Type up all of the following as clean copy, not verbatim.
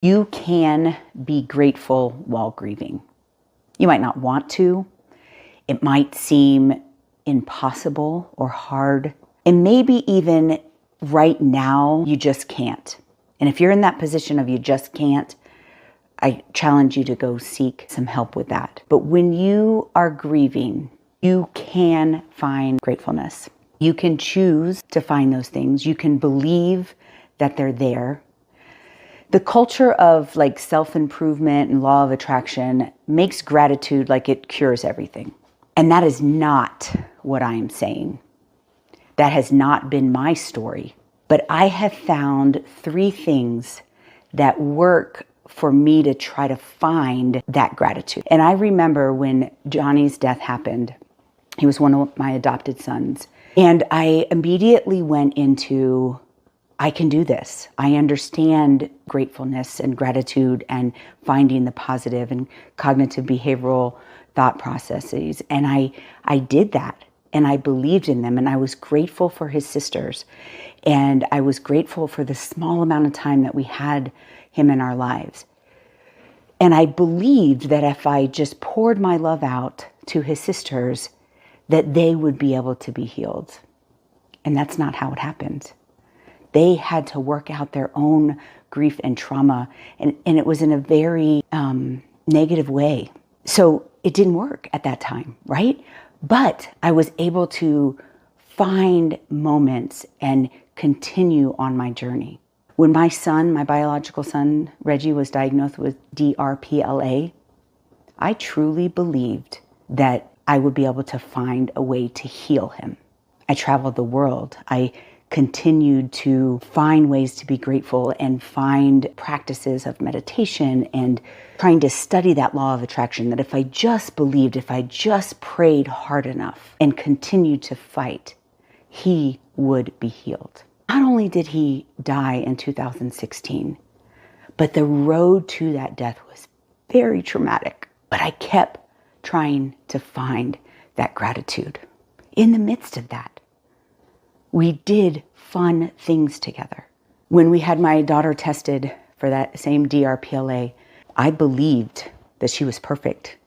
You can be grateful while grieving. You might not want to. It might seem impossible or hard. And maybe even right now, you just can't. And if you're in that position of you just can't, I challenge you to go seek some help with that. But when you are grieving, you can find gratefulness. You can choose to find those things. You can believe that they're there. The culture of like self-improvement and law of attraction makes gratitude like it cures everything. And that is not what I'm saying. That has not been my story. But I have found 3 things that work for me to try to find that gratitude. And I remember when Johnny's death happened, he was one of my adopted sons. And I immediately went into, I can do this. I understand gratefulness and gratitude and finding the positive and cognitive behavioral thought processes. And I did that, and I believed in them, and I was grateful for his sisters. And I was grateful for the small amount of time that we had him in our lives. And I believed that if I just poured my love out to his sisters, that they would be able to be healed. And that's not how it happened. They had to work out their own grief and trauma, and it was in a very negative way. So it didn't work at that time, right? But I was able to find moments and continue on my journey. When my son, my biological son, Reggie, was diagnosed with DRPLA, I truly believed that I would be able to find a way to heal him. I traveled the world. I continued to find ways to be grateful and find practices of meditation and trying to study that law of attraction, that if I just believed, if I just prayed hard enough and continued to fight, he would be healed. Not only did he die in 2016, but the road to that death was very traumatic. But I kept trying to find that gratitude. In the midst of that, we did fun things together. When we had my daughter tested for that same DRPLA, I believed that she was perfect.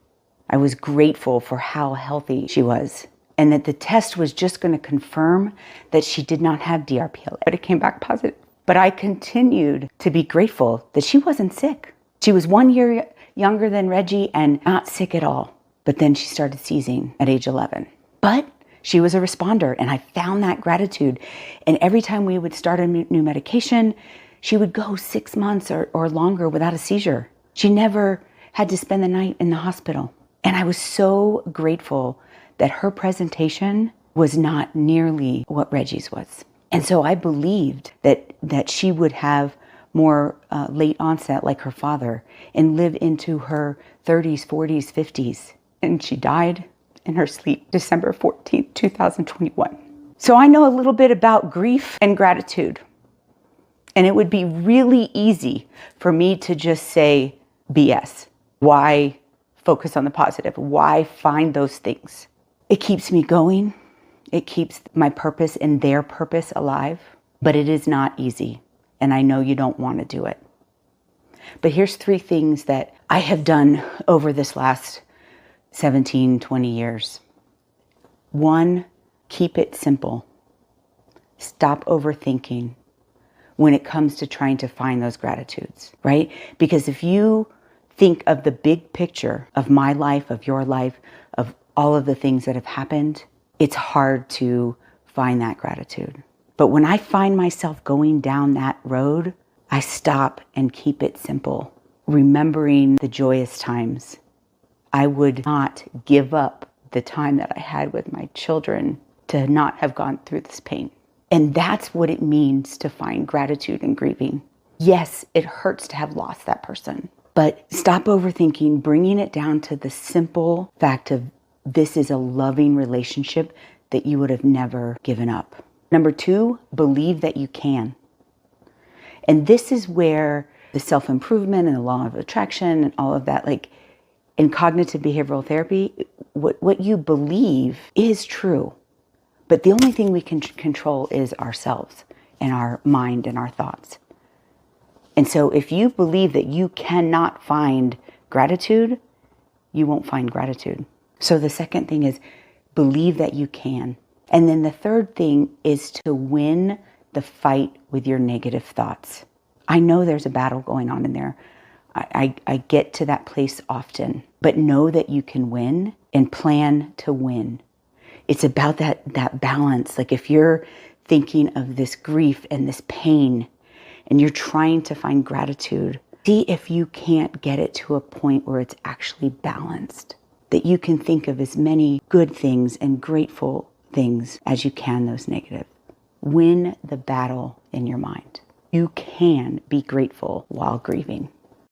I was grateful for how healthy she was, and that the test was just going to confirm that she did not have DRPLA. But it came back positive. But I continued to be grateful that she wasn't sick. She was 1 year younger than Reggie and not sick at all. But then she started seizing at age 11. But she was a responder, and I found that gratitude. And every time we would start a new medication, she would go 6 months or longer without a seizure. She never had to spend the night in the hospital. And I was so grateful that her presentation was not nearly what Reggie's was. And so I believed that she would have more late onset like her father and live into her 30s, 40s, 50s. And she died in her sleep December 14th, 2021. So I know a little bit about grief and gratitude. And it would be really easy for me to just say BS. Why focus on the positive? Why find those things? It keeps me going. It keeps my purpose and their purpose alive. But it is not easy. And I know you don't want to do it. But here's 3 things that I have done over this last 17, 20 years. 1, keep it simple. Stop overthinking when it comes to trying to find those gratitudes, right? Because if you think of the big picture of my life, of your life, of all of the things that have happened, it's hard to find that gratitude. But when I find myself going down that road, I stop and keep it simple, remembering the joyous times. I would not give up the time that I had with my children to not have gone through this pain. And that's what it means to find gratitude in grieving. Yes, it hurts to have lost that person, but stop overthinking, bringing it down to the simple fact of this is a loving relationship that you would have never given up. Number 2, believe that you can. And this is where the self-improvement and the law of attraction and all of that, like in cognitive behavioral therapy, what you believe is true. But the only thing we can control is ourselves and our mind and our thoughts. And so if you believe that you cannot find gratitude, you won't find gratitude. So the second thing is believe that you can. And then the third thing is to win the fight with your negative thoughts. I know there's a battle going on in there. I get to that place often, but know that you can win and plan to win. It's about that balance. Like if you're thinking of this grief and this pain and you're trying to find gratitude, see if you can't get it to a point where it's actually balanced, that you can think of as many good things and grateful things as you can those negative. Win the battle in your mind. You can be grateful while grieving.